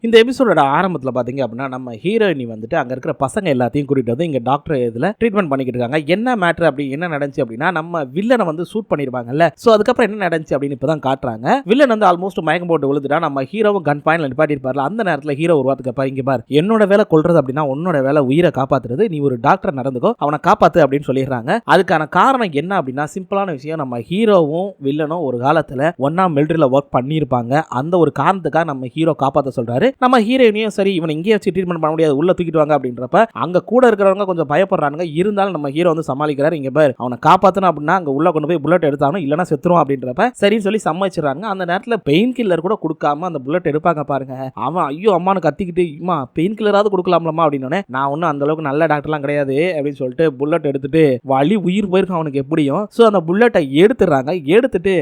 இந்த எபிசோடோட ஆரம்பத்தில் பார்த்தீங்க அப்படின்னா நம்ம ஹீரோயினி வந்துட்டு அங்கே இருக்கிற பசங்க எல்லாத்தையும் கூட்டிட்டு வந்து இங்கே டாக்டர் இதில் ட்ரீட்மெண்ட் பண்ணிக்கிட்டு இருக்காங்க. என்ன மேட்ரு அப்படி என்ன நடந்துச்சு அப்படின்னா நம்ம வில்லனை வந்து ஷூட் பண்ணிருப்பாங்கல்ல. ஸோ அதுக்கப்புறம் என்ன நடந்துச்சு அப்படின்னு இப்போ தான் காட்டுறாங்க. வில்லன் வந்து ஆல்மோஸ்ட் மயக்கம் போட்டு விழுந்துட்டா நம்ம ஹீரோவும் கன் பாயிண்ட்ல நிப்பாட்டிருப்பார்ல. அந்த நேரத்தில் ஹீரோ ஒரு வார்த்தைக்கு இங்க பார், என்னோட வேலை கொள்றது அப்படின்னா உன்னோட வேலை உயிரை காப்பாத்துறது. நீ ஒரு டாக்டர் நடந்துக்கோ, அவனை காப்பாத்து அப்படின்னு சொல்லிடுறாங்க. அதுக்கான காரணம் என்ன அப்படின்னா சிம்பிளான விஷயம், நம்ம ஹீரோவும் வில்லனும் ஒரு காலத்தில் ஒன்னா மிலிட்டரியில் ஒர்க் பண்ணியிருப்பாங்க. அந்த ஒரு காரணத்துக்காக நம்ம ஹீரோ காப்பாற்ற சொல்றாரு. நம்ம ஹீரோயினையும் சரி இவனை இங்கேயே வச்சு ட்ரீட்மெண்ட் பண்ண முடியாது, உள்ள தூக்கிட்டு வாங்க அப்படின்றப்ப அங்க கூட இருக்கிறவங்க கொஞ்சம் பயப்படுறாங்க. இருந்தாலும் நம்ம ஹீரோ வந்து சமாளிக்கிறாரு. இங்க பார், அவனை காப்பாத்தணும் அப்படின்னா அங்க உள்ள கொண்டு போய் புல்லட் எடுத்தாலும் இல்லைன்னா செத்துரும் அப்படின்றப்ப சரின்னு சொல்லி சமாளிச்சிடறாங்க. அந்த நேரத்தில் பெயின் கில்லர் கூட கொடுக்காம அந்த புல்லட் எடுப்பாங்க பாருங்க. அவன் ஐயோ அம்மானு கத்திக்கிட்டு இம்மா பெயின் கில்லராவது கொடுக்கலாம்லமா அப்படின்னு, நான் ஒன்னும் அந்த அளவுக்கு நல்ல டாக்டர்லாம் கிடையாது அப்படின்னு சொல்லிட்டு புல்லட் எடுத்துட்டு வலி உயிர் போயிருக்கும் அவனுக்கு எப்படியும். ஸோ அந்த புல்லட்டை எடுத்துடுறாங்க. எடுத்துட்டு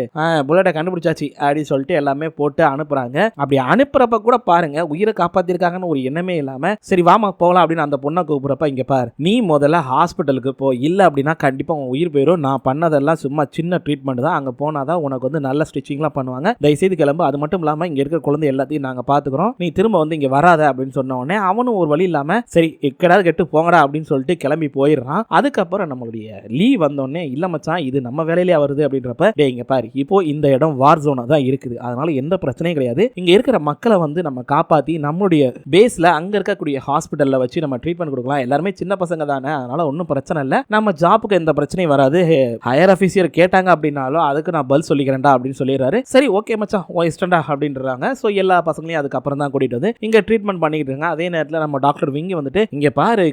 புல்லட்டை கண்டுபிடிச்சாச்சு அப்படின்னு சொல்லிட்டு எல்லாமே போட்டு அனுப்புறாங்க. அப்படி அனுப்புறப்ப கூட பாருங்க உயிரை காப்பாத்திருக்காங்கன்னு ஒரு எண்ணமே இல்லாம சரி வாமா போகலாம் அப்படின்னு அந்த பொண்ணை கூப்பிடுறப்ப இங்க பார், நீ முதல்ல ஹாஸ்பிட்டலுக்கு போ, இல்ல அப்படின்னா கண்டிப்பா உன் உயிர் போயிடும். நான் பண்ணதெல்லாம் சும்மா சின்ன ட்ரீட்மெண்ட் தான், அங்க போனாதான் உனக்கு வந்து நல்ல ஸ்டிச்சிங்லாம் பண்ணுவாங்க, தயவுசெய்து கிளம்பு. அது மட்டும் இல்லாம இங்க இருக்கிற குழந்தை எல்லாத்தையும் நாங்க பாத்துக்கிறோம், நீ திரும்ப வந்து இங்க வராத அப்படின்னு சொன்ன உடனே அவனும் ஒரு வழி இல்லாம சரி எக்கடாவது கெட்டு போங்கடா அப்படின்னு சொல்லிட்டு கிளம்பி போயிடுறான். அதுக்கப்புறம் நம்மளுடைய லீ வந்தோடனே இல்ல மச்சான் இது நம்ம வேலையிலே வருது அப்படின்றப்ப டே இங்க பாரு, இப்போ இந்த இடம் வார் ஜோனா தான் இருக்குது, அதனால எந்த பிரச்சனையும் கிடையாது. இங்க இருக்கிற மக்களை வந்து நம்ம காப்பாத்தி நம்மளுடைய பேஸ்ல அங்க இருக்கக்கூடிய ஹாஸ்பிட்டல்ல வச்சு நம்ம ட்ரீட்மெண்ட் கொடுக்கலாம். எல்லாருமே சின்ன பசங்க தானே, அதனால ஒன்றும் பிரச்சனை இல்லை, நம்ம ஜாப்புக்கு எந்த பிரச்சனையும் வராது. ஹையர் ஆஃபீஸர் கேட்டாங்க அப்படின்னாலும் அதுக்கு நான் பதில் சொல்லிக்கிறேன்டா அப்படின்னு சொல்லிடுறாரு. சரி ஓகே மச்சான் ஓ இஷ்டண்டா அப்படின்றாங்க. ஸோ எல்லா பசங்களையும் அதுக்கப்புறம் தான் கூட்டிட்டு வந்து இங்க ட்ரீட்மெண்ட் பண்ணிக்கிட்டு இருக்காங்க. அதே நேரத்தில் நம்ம டாக்டர் விங்கி வந்துட்டு இங்க பாரு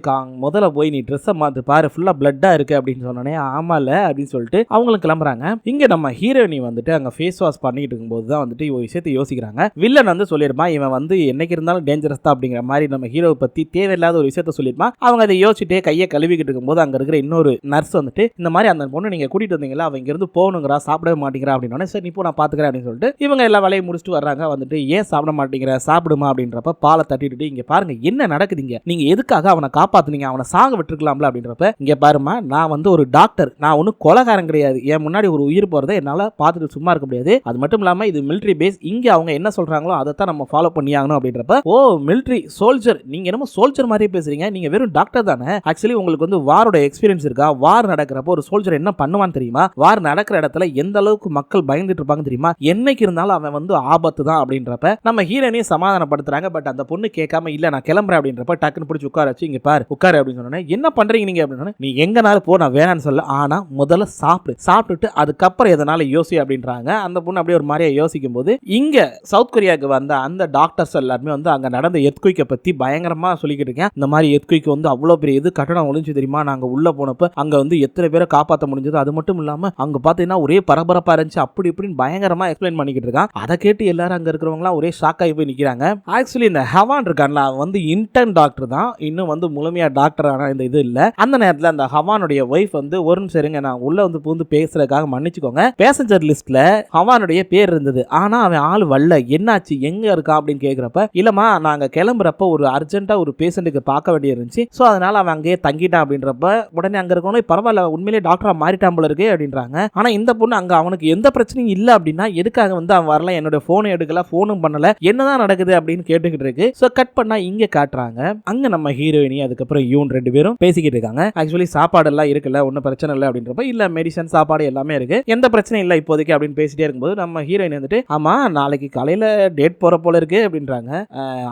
முதல்ல போய் நீ ட்ரெஸ்ஸை மாத்து பாரு, ஃபுல்லா பிளட்டா இருக்கு அப்படின்னு சொன்னோடனே ஆமால அப்படின்னு சொல்லிட்டு அவங்களும் கிளம்புறாங்க. இங்க நம்ம ஹீரோயினி வந்துட்டு அங்க ஃபேஸ் வாஷ் பண்ணிட்டு இருக்கும்போது தான் வந்துட்டு ஒரு விஷயத்தை யோசிக்கிறாங்க. வில்லன் வந்து சொல்லிருப்பான் இவன் வந்து என்னைக்கு இருந்தாலும் டேஞ்சரஸ் தான் அப்படிங்கிற மாதிரி நம்ம ஹீரோவை பத்தி தேவையில்லாத ஒரு விஷயத்த சொல்லிருப்பான். அவங்க அதை யோசிச்சுட்டே கையை கழுவிக்கிட்டு இருக்கும்போது அங்க இருக்கிற இன்னொரு நர்ஸ் வந்துட்டு இந்த மாதிரி அந்த பொண்ணு நீங்க கூட்டிட்டு வந்தீங்களா, அவங்க இங்க இருந்து போகணுங்கிறா, சாப்பிடவே மாட்டேங்கிறா அப்படின்னா சரி நீ போ நான் பாத்துக்கிறேன் அப்படின்னு சொல்லிட்டு இவங்க எல்லா வேலையும் முடிச்சுட்டு வர்றாங்க. வந்துட்டு ஏன் சாப்பிட மாட்டேங்கிற, சாப்பிடுமா அப்படின்றப்ப பாலை தட்டிட்டு இங்க பாருங்க என்ன நடக்குதுங்க, நீங்க எதுக்காக அவனை காப்பாத்துனீங்க, அவனை சாக விட்டுருக்கலாம்ல அப்படின்றப்ப இங்க பாருமா நான் வந்து ஒரு டாக்டர், நான் ஒன்னும் கொலைகாரன் கிடையாது, என் முன்னாடி ஒரு உயிர் போறதை என்னால பார்த்துட்டு சும்மா இருக்க முடியாது. அது மட்டும் இல்லாம இது மிலிட்டரி பேஸ், இங்க அவங்க என்ன சொல்றாங்களோ அதை தான் நம்ம ஃபாலோ பண்ணி ஆகணும் அப்படின்றப்ப ஓ மிலிட்டரி சோல்ஜர், நீங்க என்னமோ சோல்ஜர் மாதிரியே பேசுறீங்க, நீங்க வெறும் டாக்டர் தானே, ஆக்சுவலி உங்களுக்கு வந்து வாரோட எக்ஸ்பீரியன்ஸ் இருக்கா, வார் நடக்கிறப்போ ஒரு சோல்ஜர் என்ன பண்ணுவான்னு தெரியுமா, வார் நடக்கிற இடத்துல எந்த அளவுக்கு மக்கள் பயந்துட்டு இருப்பாங்க தெரியுமா, என்னைக்கு இருந்தாலும் அவன் வந்து ஆபத்து தான் அப்படின்றப்ப நம்ம ஹீரோனையும் சமாதானப்படுத்துறாங்க. பட் அந்த பொண்ணு கேட்காம இல்ல நான் கிளம்புறேன் அப்படின்றப்ப டக்குன்னு பிடிச்சி உட்கார வச்சு இங்க பாரு உட்காரு அப்படின்னு சொன்னேன். என்ன பண்றீங்க நீங்க அப்படின்னா நீ எங்கனாலும் போ நான் வேணான்னு சொல்ல, ஆனா முதல்ல சாப்பிட்டுட்டு அதுக்கப்புறம் எதனால யோசி அப்படின்றாங்க. அந்த பொண்ணு அப்படியே ஒரு மாதிரியா யோசிக்கும் போது இங்க சவுத் கொரியாவுக்கு வந்த அந்த டாக்டர்ஸ் எல்லாருமே வந்து அங்க நடந்த எர்த்குயிக்கை பத்தி பயங்கரமா சொல்லிக்கிட்டு இருக்கேன். இந்த மாதிரி எர்த்குயிக் வந்து அவ்வளவு பெரிய இது கட்டணம் ஒளிஞ்சு தெரியுமா, நாங்க உள்ள போனப்ப அங்க வந்து எத்தனை பேரை காப்பாற்ற முடிஞ்சது, அது மட்டும் இல்லாம அங்க பாத்தீங்கன்னா ஒரே பரபரப்பா இருந்துச்சு அப்படி இப்படின்னு பயங்கரமா எக்ஸ்பிளைன் பண்ணிக்கிட்டு இருக்கான். அதை கேட்டு எல்லாரும் அங்க இருக்கிறவங்க ஒரே ஷாக் ஆகி போய் நிக்கிறாங்க. ஆக்சுவலி இந்த ஹவான் இருக்கான்ல அவன் வந்து இன்டர்ன் டாக்டர் தான், இன்னும் வந்து முழுமையா டாக்டர் ஆனா இந்த இது இல்ல. அந்த நேரத்தில் அந்த ஹவானுடைய ஒய்ஃப் வந்து ஒரு நிமிஷம் இருங்க நான் உள்ள வந்து பூந்து பேசுறதுக்காக மன்னிச்சுக்கோங்க, பேசஞ்சர் லிஸ்ட்ல ஹவானுடைய பேர் இருந்தது ஆனா அவன் ஆள் வரல, என்னாச்சு எங்க இருக்கா அப்படின்னு கேக்குறப்ப இல்லமா நாங்க கிளம்புறப்ப ஒரு அர்ஜென்ட்டா ஒரு பேஷண்ட்டுக்கு பார்க்க வேண்டிய இருந்துச்சு, சோ அதனால அவன் அங்கேயே தங்கிட்டான் அப்படின்றப்ப உடனே அங்க இருக்கணும் பரவாயில்ல உண்மையிலேயே டாக்டரா மாறிட்டான் போல இருக்கு அப்படின்றாங்க. ஆனா இந்த பொண்ணு அங்க அவனுக்கு எந்த பிரச்சனையும் இல்ல அப்படின்னா எதுக்காக வந்து அவன் வரல, என்னோட போனை எடுக்கல, போனும் பண்ணல, என்னதான் நடக்குது அப்படின்னு கேட்டுக்கிட்டு இருக்கு. சோ கட் பண்ணா இங்க காட்டுறாங்க அங்க நம்ம ஹீரோயினி அதுக்கப்புறம் யூன் ரெண்டு பேரும் பேசிக்கிட்டு இருக்காங்க. ஆக்சுவலி சாப்பாடு எல்லாம் இருக்குல்ல ஒன்னும் பிரச்சனை இல்லை அப்படின்றப்ப இல்ல மெடிசன் சாப்பாடு எல்லாமே இருக்கு, எந்த பிரச்சனையும் இல்லை இப்போதைக்கு அப்படின்னு பேசிட்டே இருக்கும்போது நம்ம ஹீரோயின் வந்துட்டு ஆமா நாளைக்கு காலையில டேட் போற போல இருக்கு அப்படின்றாங்க.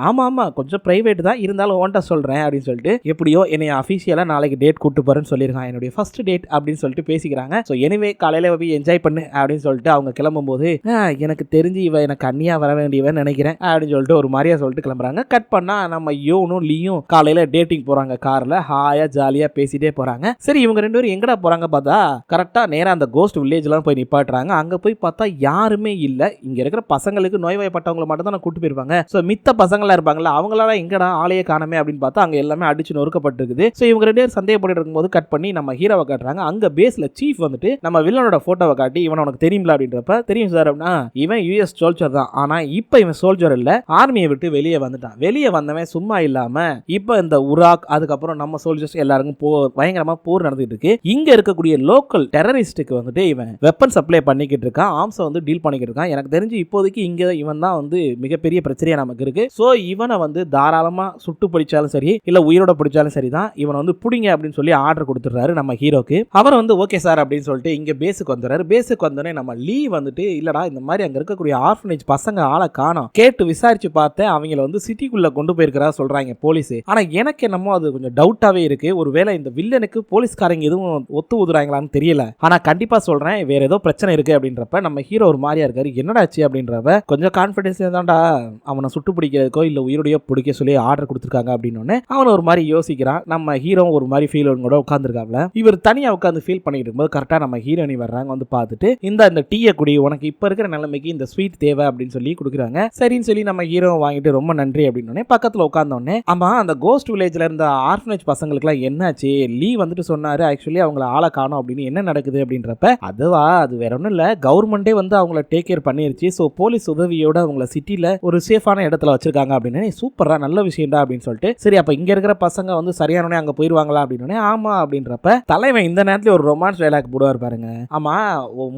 ஆமா ஆமா கொஞ்சம் பிரைவேட் தான் இருந்தாலும் ஓன்ட்ட சொல்றேன் அப்படின்னு சொல்லிட்டு எப்படியோ என்னை அஃபீஷியலா நாளைக்கு டேட் கூட்டு போறேன்னு சொல்லிருக்கான், என்னுடைய ஃபர்ஸ்ட் டேட் அப்படின்னு சொல்லிட்டு பேசிக்கிறாங்க. ஸோ எனிவே காலையில போய் என்ஜாய் பண்ணு அப்படின்னு சொல்லிட்டு அவங்க கிளம்பும் போது எனக்கு தெரிஞ்சு இவ எனக்கு அண்ணியா வர வேண்டியவன் நினைக்கிறேன் அப்படின்னு சொல்லிட்டு ஒரு மாதிரியா சொல்லிட்டு கிளம்புறாங்க. கட் பண்ணா நம்ம யோனும் லீயும் காலையில டேட்டிங் போறாங்க, கார்ல ஹாயா ஜாலியா பேசிட்டே போறாங்க. சரி இவங்க ரெண்டு பேரும் எங்கடா போறாங்க பார்த்தா கரெக்டா நேரா அந்த கோஸ்ட் வில்லேஜ்லாம் போய் நிப்பாட்டுறாங்க. அங்க போய் பார்த்தா யாருமே இல்ல, இங்க இருக்கிற பசங்களுக்கு நோய்வாய்ப்பட்டவங்களை மட்டும் தான் கூட்டு போயிருப்பாங்க. சோ மித்த பசங்களா இருப்பாங்கல்ல அவங்களால எங்கடா ஆளையே காணமே அப்படின்னு பார்த்தா அங்க எல்லாமே அடிச்சு நொறுக்கப்பட்டிருக்குது. சோ இவங்க ரெண்டு பேரும் சந்தேகப்பட்டு இருக்கும்போது கட் பண்ணி நம்ம ஹீரோவை காட்டுறாங்க. அங்க பேஸ்ல சீஃப் வந்துட்டு நம்ம வில்லனோட போட்டோவை காட்டி இவன் உனக்கு தெரியுங்களா அப்படின்றப்ப தெரியும் சார் அப்படின்னா இவன் யூஎஸ் சோல்ஜர் தான், ஆனா இப்ப இவன் சோல்ஜர் இல்ல, ஆர்மியை விட்டு வெளியே வந்துட்டான், வெளியே வந்தவன் சும்மா இல்லாம இப்ப இந்த உராக் அதுக்கப்புறம் நம்ம சோல்ஜர்ஸ் எல்லாருக்கும் பயங்கரமா போர் நடந்துட்டு இருக்கு. இங்க இருக்கக்கூடிய லோக்கல் டெரரிஸ்டுக்கு வந்துட்டு இவன் வெப்பன் சப்ளை பண்ணிக்கிட்டு இருக்கான், ஆர்ம்ஸை வந்து டீல் பண்ணிக்கிட்டு இருக்கான். எனக்கு தெரிஞ்சு இப்போதைக்கு இங்க இவன் தான் வந்து மிகப்பெரிய பிரச்சனையா நமக்கு இருக்கு. சோ இவனை வந்து தாராளமா சுட்டு பிடிச்சாலும் சரி இல்ல உயிரோட பிடிச்சாலும் சரிதான், இவனை வந்து புடிங்க அப்படின்னு சொல்லி ஆர்டர் கொடுத்துறாரு நம்ம ஹீரோக்கு. அவர் வந்து ஓகே சார் அப்படின்னு சொல்லிட்டு இங்க பேஸுக்கு வந்துறாரு. பேஸுக்கு வந்தோடனே நம்ம லீ வந்துட்டு இல்லடா இந்த மாதிரி அங்க இருக்கக்கூடிய ஆர்ஃபனேஜ் பசங்க ஆளை காணோம், கேட்டு விசாரிச்சு பார்த்தேன், அவங்கள வந்து சிட்டிக்குள்ள கொண்டு போயிருக்கிறா சொல்றாங்க போலீஸ். ஆனா எனக்கு என்னமோ அது கொஞ்சம் டவுட்டாவே இருக்கு, ஒருவேளை இந்த வில்லனுக்கு போலீஸ்காரங்க எதுவும் ஒத்து ஊதுறாங்களான்னு தெரியல. ஆனா கண்டிப்பா சொல்றேன் வேற ஏதோ பிரச்சனை இருக்கு அப்படின்றப்ப நம்ம ஹீரோ ஒரு மாதிரியா இருக்காரு. என்னடாச்சு அப்படின்றப்ப கொஞ்சம் கான்பிடன்ஸ் தான்டா அவனை சுட்டு பிடிக்கிறதுக்கோ இல்ல உயிரோடையோ பிடிக்க சொல்லி ஆர்டர் கொடுத்துருக்காங்க அப்படின்னு அவன் ஒரு மாதிரி யோசிக்கிறான். நம்ம ஹீரோ ஒரு மாதிரி ஃபீல் கூட உட்காந்துருக்காப்ல. இவர் தனியா உட்காந்து ஃபீல் பண்ணிட்டு இருக்கும்போது கரெக்டா நம்ம ஹீரோனி வர்றாங்க. வந்து பார்த்துட்டு இந்த டீயை குடி, உனக்கு இப்ப இருக்கிற நிலைமைக்கு இந்த ஸ்வீட் தேவை அப்படின்னு சொல்லி கொடுக்குறாங்க. சரின்னு சொல்லி நம்ம ஹீரோ வாங்கிட்டு ரொம்ப நன்றி அப்படின்னு பக்கத்துல உட்கார்ந்தோடனே ஆமா அந்த கோஸ்ட் வில்லேஜ்ல இருந்த ஆர்ஃபனேஜ் பசங்களுக்கு எல்லாம் என்னாச்சு, லீ வந்துட்டு சொன்னாரு ஆக்சுவலி அவங்கள ஆளை காணோம் அப்படின்னு, என்ன நடக்குது அப்படின்றப்ப அதுவா அது வேற ஒன்றும் இல்லை, கவர்மெண்டே வந்து அவங்கள டேக் கேர் பண்ணிருச்சு. ஸோ போலீஸ் உதவியோட அவங்கள சிட்டில ஒரு சேஃபான இடத்துல வச்சிருக்காங்க அப்படின்னு. சூப்பரா நல்ல விஷயம்டா அப்படின்னு சொல்லிட்டு சரி அப்ப இங்க இருக்கிற பசங்க வந்து சரியானோடனே அங்க போயிருவாங்களா அப்படின்னு. ஆமா அப்படின்றப்ப தலைவன் இந்த நேரத்துல ஒரு ரொமான்ஸ் டைலாக் போடுவார் பாருங்க. ஆமா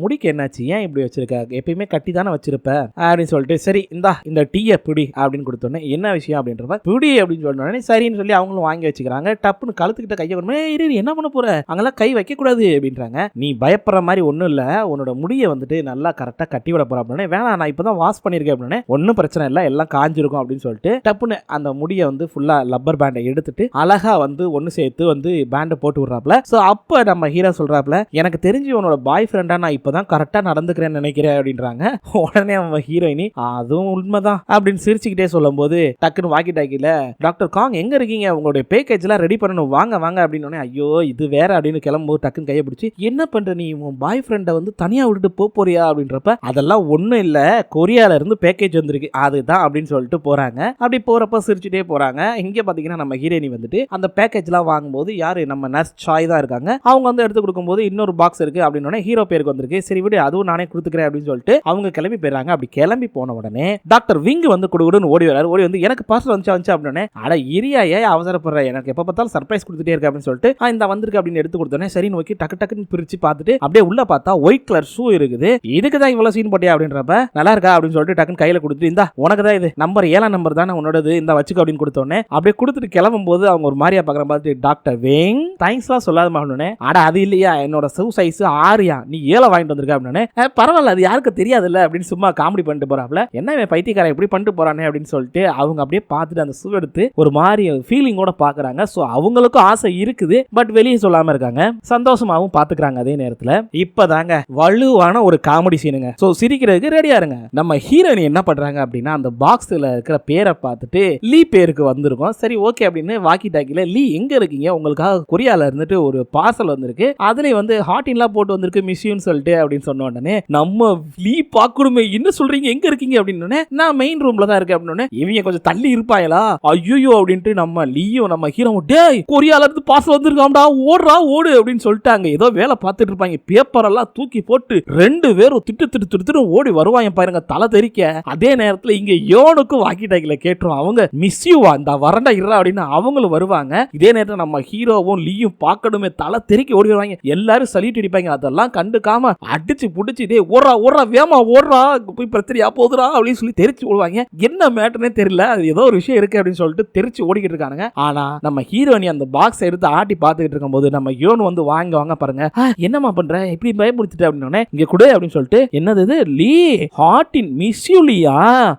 முடிக்கு என்னாச்சு, ஏன் இப்படி வச்சிருக்க, எப்பயுமே கட்டி தானே வச்சிருப்ப அப்படின்னு சொல்லிட்டு சரி இந்த டீயை பிடி அப்படின்னு கொடுத்தோன்னே என்ன விஷயம் அப்படின்றப்ப பிடி அப்படின்னு சொன்னோடனே சரின்னு சொல்லி அவங்களும் வாங்கி வச்சுக்கிறாங்க. டப்புன்னு கழுத்துக்கிட்ட கையை என்ன பண்ண போற, அங்கெல்லாம் கை வைக்க கூடாது அப்படின்றாங்க. நீ பயப்படுற மாதிரி ஒன்றும் இல்லை, உன்னோட முடியை வந்துட்டு நல்லா கரெக்டாக கட்டி விட போற அப்படின்னு. வேணாம் நான் இப்போதான் வாஷ் பண்ணியிருக்கேன் அப்படின்னு. ஒன்றும் பிரச்சனை இல்லை எல்லாம் காஞ்சிருக்கும் அப்படின்னு சொல்லிட்டு டப்புன்னு அந்த முடியை வந்து ஃபுல்லா லப்பர் பேண்டை எடுத்துட்டு அழகா வந்து ஒன்று சேர்த்து வந்து பேண்டை போட்டு விடுறாப்ல. ஸோ அப்போ நம்ம ஹீரோ சொல்றாப்ல எனக்கு தெரிஞ்சு உன்னோட பாய் ஃப்ரெண்டா நான் இப்போதான் கரெக்டாக நடந்துக்கிறேன்னு நினைக்கிறேன் அப்படின்றாங்க. உடனே அவன் ஹீரோயினி அதுவும் உண்மைதான் அப்படின்னு சிரிச்சுக்கிட்டே சொல்லும் போது டக்குன்னு வாக்கி டாக்கில டாக்டர் காங் எங்க இருக்கீங்க, உங்களுடைய பேக்கேஜ் எல்லாம் ரெடி பண்ணணும் வாங்க வாங்க அப்படின்னு. ஐயோ இது வேற அப்படின்னு கிளம்பும்போது டக்குன்னு கையை பிடிச்சி என்ன பண்ற நீ உன் பாய் ஃப்ரெண்டை வந்து தனியா விட்டுட்டு போறியா அப்படின்றப்ப அதெல்லாம் ஒண்ணும் இல்ல, கொரியால இருந்து பேக்கேஜ் வந்திருக்கு அதுதான் அப்படின்னு சொல்லிட்டு போறாங்க. அப்படி போறப்ப சிரிச்சுட்டே போறாங்க. இங்க பாத்தீங்கன்னா நம்ம ஹீரோயினி வந்துட்டு அந்த பேக்கேஜ் எல்லாம் வாங்கும்போது யாரு நம்ம நர்ஸ் சாய் தான் இருக்காங்க. அவங்க வந்து எடுத்து கொடுக்கும்போது இன்னொரு பாக்ஸ் இருக்கு அப்படின்னு ஹீரோ பேருக்கு வந்திருக்கு. சரி விடு அதுவும் நானே கொடுத்துக்கிறேன் அப்படின்னு சொல்லிட்டு அவங்க கிளம்பி போயிடுறாங்க. அப்படி கிளம்பி போன உடனே டாக்டர் விங் வந்து குடுகுடுன்னு ஓடி வராரு. ஓடி வந்து எனக்கு பார்சல் வந்துச்சு அப்படின்னு. அட இரியா ஏன் அவசரப்படுற, எனக்கு எப்ப பார்த்தாலும் சர்ப்ரைஸ் கொடுத்துட்டே இருக்கு அப்படின்னு சொல்லிட்டு இந்த வந்திருக்கு அப்படின்னு எடுத்து கொடுத்தோன்னே சரி நோக்கி டக்கு டக்குன்னு பிரிச்சு பார்த்துட்டு அப்படியே உள்ள பார்த்தா ஒயிட் கலர் ஷூ இருக்குது. இதுக்கு தான் இவ்வளவு சீன் போட்டியா அப்படின்றப்ப நல்லா இருக்கா அப்படின்னு சொல்லிட்டு டக்குன்னு கையில கொடுத்துட்டு இந்தா உனக்கு தான் இது நம்பர் 7 நம்பர் தானே உன்னோடது இந்த வச்சுக்க அப்படின்னு கொடுத்தோன்னே அப்படியே கொடுத்துட்டு கிளம்பும் போது அவங்க ஒரு மாதிரியா பார்க்குற பார்த்துட்டு டாக்டர் விங் தேங்க்ஸ்லாம் சொல்லாத மாட்டோன்னே அட அது இல்லையா என்னோட ஷூ சைஸ் 6 நீ 7 வாங்கிட்டு வந்திருக்க அப்படின்னு. பரவாயில்ல அது யாருக்கு தெரியாதுல்ல அப்படின்னு சும்மா காமெடி பண்ணிட்டு போறாப்ல. என்ன பைத்தியக்காரன் எப்படி பண்ணிட்டு போறானே அப்படின்னு சொல்லிட்டு அவங்க அப்படியே பார்த்துட்டு அந்த ஷூ எடுத்து ஒரு மாதிரி ஃபீலிங்கோட பாக்குறாங்க. சோ அவங்களுக்கும் ஆசை இருக்குது பட் வெளியே சொல்லாம இருக்காங்க. சந்தோஷமாவும் பாத்துக்கிறாங்க. அதே நேரத்துல இப்பதாங்க வலுவான ஒரு காமெடி சீனுங்க. சோ சிரிக்கிறதுக்கு ரெடியா இருங்க. நம்ம ஹீரோயின் என்ன பண்றாங்க அப்படின்னா அந்த பாக்ஸ்ல இருக்கிற பேரை பார்த்துட்டு லீ பேருக்கு வந்திருக்கும். சரி ஓகே அப்படின்னு வாக்கி டாக்கில லீ எங்க இருக்கீங்க, உங்களுக்காக கொரியால இருந்துட்டு ஒரு பார்சல் வந்திருக்கு, அதுல வந்து ஹாட்டின்லாம் போட்டு வந்திருக்கு மிஸ்யூன்னு சொல்லிட்டு அப்படின்னு சொன்ன உடனே நம்ம லீ பாக்கணுமே என்ன சொல்றீங்க எங்க இருக்கீங்க அப்படின்னு. நான் மெயின் ரூம்ல தான் இருக்கேன் அப்படின்னு. இவங்க கொஞ்சம் தள்ளி இருப்பாங்களா ஐயோ அப்படின்ட்டு நம்ம லீயும் நம்ம ஹீரோ டேய் கொரியால இருந்து பார்சல் வந்திருக்காம்டா ஓடுறா ஓடு அப்படின்னு சொல்லிட்டாங்க. ஏதோ வேலை பார்த்துட்டு இருப்பாங்க. பேப்பர் எல்லாம் தூக்கி போட்டு 2 பேரும் திட்டு ஓடி வருவாங்க பாருங்க தலை தெறிக்க. அதே நேரத்துல இங்க யோனுக்கும் வாக்கி டாக்கில கேட்டுரும் அவங்க மிஸ் யூவா இந்த வரண்டா இருறா அப்படின்னு அவங்களும் வருவாங்க. இதே நேரத்தில் நம்ம ஹீரோவும் லீயும் பார்க்கணுமே தலை தெறிக்க ஓடி வருவாங்க. எல்லாரும் சலிட்டு அடிப்பாங்க. அதெல்லாம் கண்டுக்காம அடிச்சு புடிச்சு இதே ஓடுறா வேமா ஓடுறா போய் பிரச்சனையா போதுரா அப்படின்னு சொல்லி தெரிச்சு ஓடுவாங்க. என்ன மேட்டர்னே தெரியல, அது ஏதோ ஒரு விஷயம் இருக்கு அப்படின்னு சொல்லிட்டு தெரிச்சு ஓடிக்கிட்டு இருக்காங்க. ஆனா நம்ம ஹீரோனி அந்த பாக்ஸ் எடுத்து ஆட்டி பார்த்துக்கிட்டு இருக்கும்போது நம்ம யோன் வந்து வாங்க பாருங்க என்னமா பண்ற இப்படி பயமுறுத்திட்டு அப்படின்னு இங்க கூட அப்படின்னு சொல்லிட்டு என்னது இது லீ ஹாட்டின் மிஸ் யூ லீயா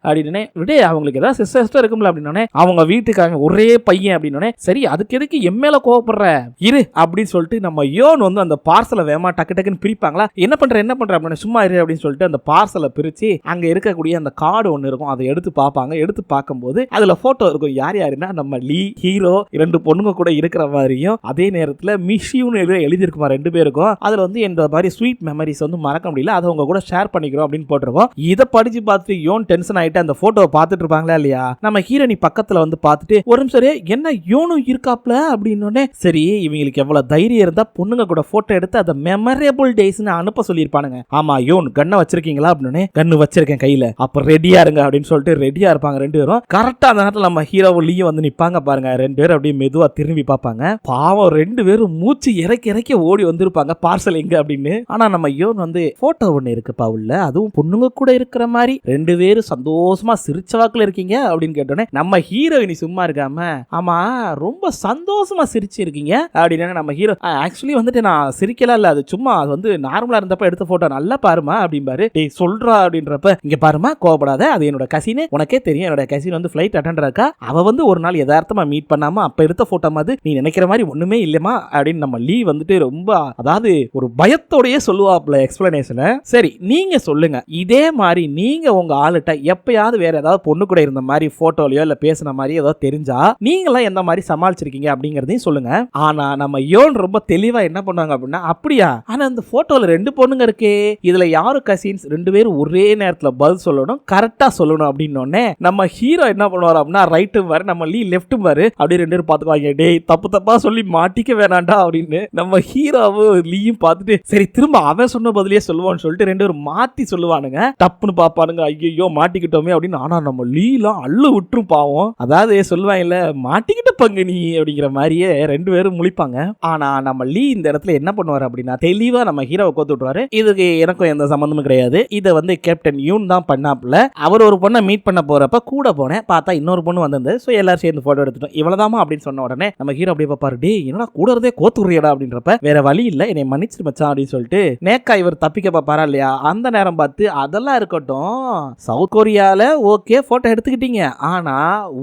அப்படின்னு விட அவங்களுக்கு ஏதாவது சிஸ்டர் இருக்கும்ல அப்படின்னு அவங்க வீட்டுக்காக ஒரே பையன் அப்படின்னு. சரி அதுக்கு எதுக்கு எம்மேல கோவப்படுற இரு அப்படின்னு சொல்லிட்டு நம்ம யோன் வந்து அந்த பார்சலை வேமா டக்கு டக்குன்னு பிரிப்பாங்களா. என்ன பண்ற அப்படின்னு சும்மா இரு அப்படின்னு சொல்லிட்டு அந்த பார்சலை பிரிச்சு அங்க இருக்கக்கூடிய அந்த கார்டு ஒன்னு இருக்கும் அதை எடுத்து பார்ப்பாங்க. எடுத்து பார்க்கும்போது அதுல போட்டோ இருக்கும். யார் யாருன்னா நம்ம லீ ஹீரோ 2 பொண்ணுங்க கூட இருக்கிற மாதிரியும் அதே நேரத்தில் மிஷ்யூன்னு எழுதியிருக்குமா 2 பேருக்கும். அதுல வந்து இந்த மாதிரி ஸ்வீட் மெமரிஸ் வந்து மறக்க முடியல, அதை உங்க கூட ஷேர் பண்ணிக்கிறோம் அப்படின்னு போட்டிருக்கோம். இதை படிச்சு பார்த்துட்டு யோன் டென்ஷன் ஆயிட்டு அந்த போட்டோவை பார்த்துட்டு இருப்பாங்களா இல்லையா. நம்ம ஹீரோனி பக்கத்துல வந்து பார்த்துட்டு ஒரு நிமிஷம் என்ன யோனும் இருக்காப்ல அப்படின்னு. சரி இவங்களுக்கு எவ்வளவு தைரியம் இருந்தா பொண்ணுங்க கூட போட்டோ எடுத்து அதை மெமரபிள் டேஸ்னு அனுப்ப சொல்லியிருப்பானுங்க. ஆமா யோன் கண்ணை வச்சிருக்கீங்களா அப்படின்னு. கண்ணு வச்சிருக்கேன் கையில, அப்ப ரெடியா இருங்க அப்படின்னு சொல்லிட்டு ரெடியா இருப்பாங்க 2 பேரும். கரெக்டா அந்த நேரத்தில் நம்ம ஹீரோவும் லீயும் வந்து நிப்பாங்க பாருங்க. 2 பேரும் அப்படியே மெதுவா திரும்பி பார்ப்பாங்க. பாவம் 2 பேரும் மூச்சு இறக்கி ஓடி வந்திருப்பாங்க பார்சல் எங்க அப்படின்னு. ஆனா நம்ம யோன் வந்து போட்டோ ஒண்ணு இருக்குப்பா உள்ள, அதுவும் பொண்ணுங்க கூட இருக்கிற மாதிரி 2 பேரும் சந்தோஷமா சிரிச்ச வாக்குல இருக்கீங்க அப்படின்னு கேட்டோன்னே நம்ம ஹீரோயினி சும்மா இருக்காம ஆமா ரொம்ப சந்தோஷமா சிரிச்சிருக்கீங்க அப்படின்னு நம்ம ஹீரோ ஆக்சுவலி வந்துட்டு நான் சிரிக்கலாம் இல்ல, அது சும்மா அது வந்து நார்மலா இருந்தப்ப எடுத்த போட்டோ நல்லா பாருமா அப்படிம்பாரு. டேய் சொல்றா அப்படின்றப்ப இங்க பாருமா கோவப்படாத, அது என்னோட கசின், உனக்கே தெரியும் என்னோட கசின் வந்து ஃபிளைட் அட்டெண்டர் இருக்கா, அவ வந்து ஒரு நாள் யதார்த்தமா மீட் பண்ணாம அப்ப எடுத்த போட்டோ மாதிரி நீ நினைக்கிற மாதிரி ஒண்ணுமே இல்லமா அப்படின்னு நம்ம லீ வந்துட்டு ரொம்ப அதாவது ஒரு பயத்தோடயே சொல்லுவாப்ல எக்ஸ்பிளனேஷன். சரி நீங்க சொல்லுங்க, இதே மாதிரி நீங்க உங்க ஆளுட்ட எப்பயாவது வேற ஏதாவது பொண்ணு கூட இருந்த மாதிரி போட்டோலயோ இல்ல பேசின மாதிரி ஏதாவது தெரிஞ்சா நீங்களாம் எந்த மாதிரி சமாளிச்சிருக்கீங்க அப்படிங்கறதையும் சொல்லுங்க. ஆனா நம்ம யோன் ரொம்ப தெளிவா என்ன பண்ணாங்க அப்படின்னா, அப்படியா ஆனா அந்த போட்டோல 2 பொண்ணுங்க இருக்கே, இதுல யாரு கசின்ஸ் 2 பேரும் ஒரே நேரத்துல பதில் சொல்லணும், கரெக்டா சொல்லணும் அப்படின்னோடனே நம்ம ஹீரோ என்ன பண்ணுவாரு அப்படின்னா ரைட்டும் வாரு நம்ம லீ லெஃப்ட்டும் வாரு அப்படி 2 பேரும் பாத்துக்குவாங்க. டேய் தப்பு தப்பா சொல்லி மாட்டிக்க வேணாண்டா அப்படின்னு நம்ம ஹீரோவும் லீயும் பார்த்துட்டு சரி திரும்ப அவன் சொன்ன பதிலே சொல்லுவான்னு சொல்லிட்டு 2 பேரும் மாத்தி சொல்லுவானுங்க. தப்புன்னு பாப்பானுங்க, ஐயோ மாட்டிக்கிட்டோமே அப்படின்னு. ஆனா நம்ம லீலாம் அள்ளு விட்டுரும் பாவம். அதாவது சொல்லுவாங்கல்ல மாட்டிக்கிட்ட பங்கு நீ அப்படிங்கிற மாதிரியே 2 பேரும் முழிப்பாங்க. ஆனா நம்ம லீ இந்த இடத்துல என்ன பண்ணுவாரு அப்படின்னா தெளிவா நம்ம ஹீரோவை கோத்து விட்டுருவாரு. இதுக்கு எனக்கும் எந்த சம்பந்தமும் கிடையாது, இதை வந்து கேப்டன் யூன் தான் பண்ணாப்புல. அவர் ஒரு பொண்ணை மீட் பண்ண போறப்ப கூட போனேன், பார்த்தா இன்னொரு பொண்ணு வந்திருந்து. ஸோ எல்லாரும் சேர்ந்து போட்டோ எடுத்துட்டோம், இவ்வளவுதாமா அப்படின்னு சொன்ன உடனே நம்ம ஹீரோ அப்படியே பார்ப்பாரு. டே என்னடா கூட இருந்தே கோத்து விடுறியடா அப்படின்றப்ப வேற வழி இல்ல என்னை மன்னிச்சிரு மச்சான் அப்படின்னு சொல்லிட்டு நேக்கா இவர் தப்பிக்க பாப்பாரா இல்லையா. அந்த நேரம் பார்த்து அதெல்லாம் இருக்கட்டும், சவுத் கொரியால ஓகே போட்டோ எடுத்துக்கிட்டீங்க, ஆனா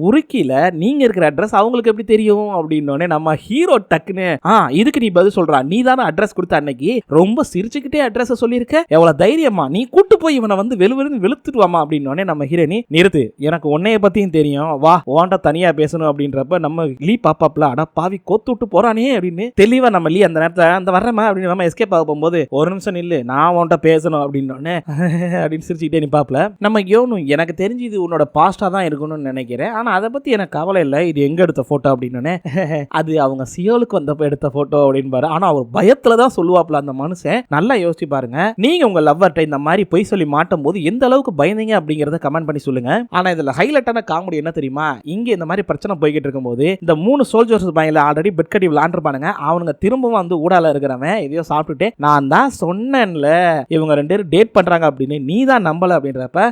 உருக்கில நீங்க இருக்கிற அட்ரஸ் அவங்களுக்கு எப்படி தெரியும் அப்படின்னோடனே நம்ம ஹீரோ டக்குன்னு இதுக்கு நீ பதில் சொல்றா, நீ தானே அட்ரஸ் கொடுத்த அன்னைக்கு, ரொம்ப சிரிச்சுக்கிட்டே அட்ரஸ் சொல்லியிருக்க, எவ்வளவு தைரியமா நீ கூட்டு போய் இவனை வந்து வெளுத்துட்டு வாமா அப்படின்னோடனே நம்ம ஹீரோனி நிறுத்து, எனக்கு உன்னைய பத்தியும் தெரியும், வா உன்கிட்ட தனியா பேசணும் அப்படின்றப்ப நம்ம லீ பாப்பாப்ல அட பாவி கோத்து விட்டு போறானே அப்படின்னு தெளிவா நம்ம லீ அந்த நேரத்துல அந்த வர்றமா அப்படின்னு நம்ம எஸ்கேப் ஆக போகும்போது ஒரு நிமிஷம் நில்லு நான் உன்கிட்ட பேசணும் அப்படின்னோடனே அப்படின்னு சிரிச்சுக்கிட்டே நிப்பாப்ல. நம்ம யோனும் எனக்கு தெரிஞ்சு இது உன்னோட பாஸ்டா தான் இருக்கணும்னு நினைக்கிறேன், ஆனா அதை பத்தி எனக்கு கவலை இல்லை, இது எங்க எடுத்த போட்டோ அப்படின்னு. அது அவங்க சியோலுக்கு வந்தப்ப எடுத்த போட்டோ அப்படின்னு பாரு. ஆனா அவர் பயத்துல தான் சொல்லுவாப்ல அந்த மனுஷன். நல்லா யோசிச்சு பாருங்க, நீங்க உங்க லவ்வர்ட்ட இந்த மாதிரி பொய் சொல்லி மாட்டும் போது எந்த அளவுக்கு பயந்தீங்க அப்படிங்கறத கமெண்ட் பண்ணி சொல்லுங்க. ஆனா இதுல ஹைலைட்டான காமெடி என்ன தெரியுமா, இங்க இந்த மாதிரி பிரச்சனை போய்கிட்டு இருக்கும்போது இந்த 3 சோல்ஜர்ஸ் பையன்ல ஆல்ரெடி பெட் கட்டி விளையாண்டுருப்பானுங்க, அவனுங்க திரும்பவும் வந்து ஊடால இருக்கிறவன் இதையோ சாப்பிட்டுட்டு நான் தான் சொன்னேன்ல இவங்க 2 பேரும் டேட் பண்றாங்க அப்படின்னு நீ தான் நம்பல அப்படின்றப்ப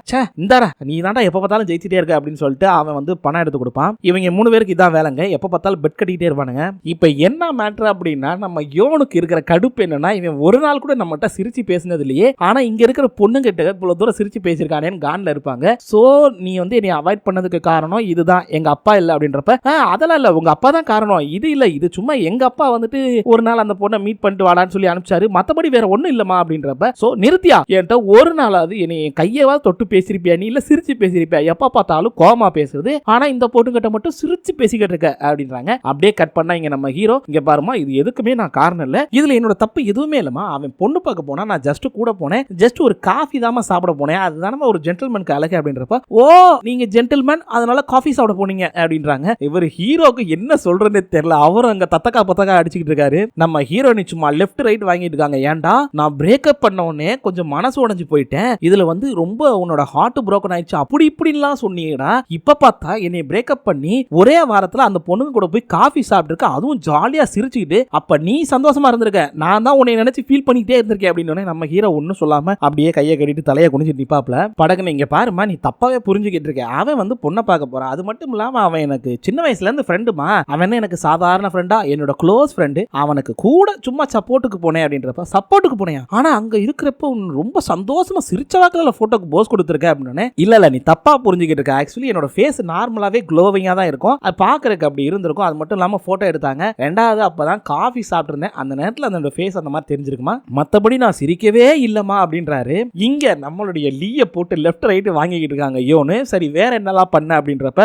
இந்தாடா நீ தான்டா எப்ப பார்த்தாலும் ஜெயிச்சிட்டே இருக்க அப்படின்னு சொல்லிட்டு அவன் வந்து பணம் எடுத்து கொடுப்பான். இவங்க 3 பேருக்கு இதான் வேலைங்க, எப்ப பார்த்தாலும் பெட் கட்டிட்டே இருப்பானுங்க. இப்ப என்ன மேட்டர் அப்படின்னா நம்ம யோனுக்கு இருக்கிற கடுப்பு என்னன்னா, இவன் ஒரு நாள் கூட நம்மகிட்ட சிரிச்சு பேசினது இல்லையே, ஆனா இங்க இருக்கிற பொண்ணுங்கிட்ட இவ்வளவு தூரம் சிரிச்சு பேசியிருக்கானேன்னு கான்ல இருப்பாங்க. சோ நீ வந்து என்னை அவாய்ட் பண்ணதுக்கு காரணம் இதுதான், எங்க அப்பா இல்ல அப்படின்றப்ப அதெல்லாம் இல்ல உங்க அப்பா தான் காரணம், இது இல்ல இது சும்மா எங்க அப்பா வந்துட்டு ஒரு நாள் அந்த பொண்ணை மீட் பண்ணிட்டு வாடான்னு சொல்லி அனுப்பிச்சாரு, மத்தபடி வேற ஒண்ணும் இல்லமா அப்படின்றப்ப சோ நிறுத்தியா என்கிட்ட ஒரு நாளாவது என்னை கையவா தொட்டு பேசிருப்பியா நீ, இல்ல சிரிச்சு பேசிருப்பியா, எப்ப பார்த்தாலும் கோமா பேசுறது, ஆனா இந்த பொண்ணுகிட்ட மட்டும் சிரிச்சு பேசிக்கிட்டு இருக்க அப்படின்றாங்க. அப்படியே கட் பண்ணா இங்க நம்ம ஹீரோ இங்க பாருமா இது எதுக்குமே நான் காரணம் இல்ல, இதுல என்னோட தப்பு எதுவுமே இல்லமா, அவன் பொண்ணு பார்க்க போனா நான் ஜஸ்ட் கூட போனேன், ஜஸ்ட் ஒரு காஃபி தாமா சாப்பிட போனேன், அதுதானே ஒரு ஜென்டில்மேனுக்கு அழகு அப்படின்றப்ப ஓ நீங்க ஜென்டில்மேன் அதனால காஃபி சாப்பிட போனீங்க அப்படின்றாங்க. இவர் ஹீரோக்கு என்ன சொல்றதுன்னு தெரியல, அவரும் அங்க தத்தக்கா பத்தக்கா அடிச்சுக்கிட்டு இருக்காரு. நம்ம ஹீரோனி சும்மா லெஃப்ட் ரைட் வாங்கிட்டு இருக்காங்க. ஏன்டா நான் பிரேக்கப் பண்ண உடனே கொஞ்சம் மனசு உடைஞ்சு போயிட்டேன், இதுல வந்து ரொம்ப உன்னோட ஹார்ட் broken ஆயிடுச்சு அப்படி இப்படிலாம் சொன்னீங்கடா, இப்ப பார்த்தா என்னை பிரேக்கப் பண்ணி ஒரே வாரத்துல அந்த பொண்ணுங்க கூட போய் காஃபி சாப்பிட்டு அதுவும் ஜாலியா சிரிச்சுக்கிட்டு அப்ப நீ சந்தோஷமா இருந்திருக்க, நான் தான் உன்னை நினைச்சு ஃபீல் பண்ணிட்டே இருந்திருக்கேன் அப்படின்னு நம்ம ஹீரோ ஒன்னும் சொல்லாம அப்படியே கையை கட்டிட்டு தலையை குனிஞ்சு நிப்பாப்ல. படகு நீங்க பாருமா நீ தப்பாவே புரிஞ்சுக்கிட்டு இருக்க, அவன் வந்து பொண்ணை பார்க்க போறான், அது மட்டும் இல்லாம அவன் எனக்கு சின்ன வயசுல இருந்து ஃப்ரெண்டுமா, அவன் எனக்கு சாதாரண ஃப்ரெண்டா என்னோட க்ளோஸ் ஃப்ரெண்டு, அவனுக்கு கூட சும்மா சப்போர்ட்டுக்கு போனேன் அப்படின்றப்ப சப்போர்ட்டுக்கு போனேன், ஆனா அங்க இருக்கிறப்ப ரொம்ப சந்தோஷமா சிரிச்ச வாக்குல போட்டோக்கு போஸ் கொடுத்துருக்க அப்படின்னு. இல்ல நீ தப்பா புரிஞ்சுக்கிட்டு இருக்க, ஆக்சுவலி என்னோட ஃபேஸ் நார்மலாவே க்ளோவிங்கா தான் இருக்கும், அது பாக்குறதுக்கு அப்படி இருந்திருக்கும், அது மட்டும் இல்லாம போட்டோ எடுத்தாங்க, ரெண்டாவது அப்பதான் காஃபி சாப்பிட்டு இருந்தேன், அந்த நேரத்துல அந்த ஃபேஸ் அந்த மாதிரி தெரிஞ்சிருக்குமா, மத்தபடி நான் சிரிக்கவே இல்லமா அப்படின்றாரு. இங்க நம்மளுடைய லீய போட்டு லெஃப்ட் ரைட் வாங்கிக்கிட்டு இருக்காங்க யோனு. சரி வேற என்னலாம் பண்ண அப்படின்றப்ப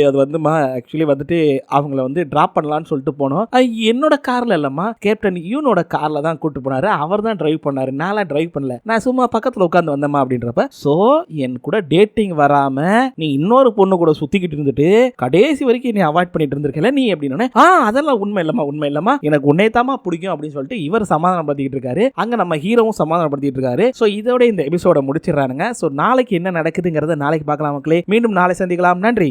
அது வந்துமா ஆக்சுவலி வந்துட்டு அவங்கள வந்து டிராப் பண்ணலாம்னு சொல்லிட்டு போனோம், என்னோட கார்ல இல்லம்மா கேப்டன் யூனோட கார்ல தான் கூட்டு போனாரு, அவர் தான் டிரைவ் பண்ணாரு, நான் டிரைவ் பண்ணல, நான் சும்மா பக்கத்துல உட்காந்து வந்தேம்மா அப்படின்றப்ப சோ என் கூட டேட்டிங் வராம நீ இன்னொரு பொண்ணு கூட சுத்திக்கிட்டு இருந்துட்டு கடைசி வரைக்கும் நீ அவாய்ட் பண்ணிட்டு இருந்திருக்கல நீ அப்படின்னு. அதெல்லாம் உண்மை இல்லமா எனக்கு உன்னையதாமா பிடிக்கும் அப்படின்னு சொல்லிட்டு இவர் சமாதானப்படுத்திட்டு இருக்காரு. அங்க நம்ம ஹீரோவும் சமாதானப்படுத்திட்டு இருக்காரு. சோ இதோட இந்த எபிசோட முடிச்சிடறானுங்க. சோ நாளைக்கு என்ன நடக்குதுங்கிறத நாளைக்கு பார்க்கலாம் மக்களே. மீண்டும் நாளை சந்திக்கலாம். நன்றி.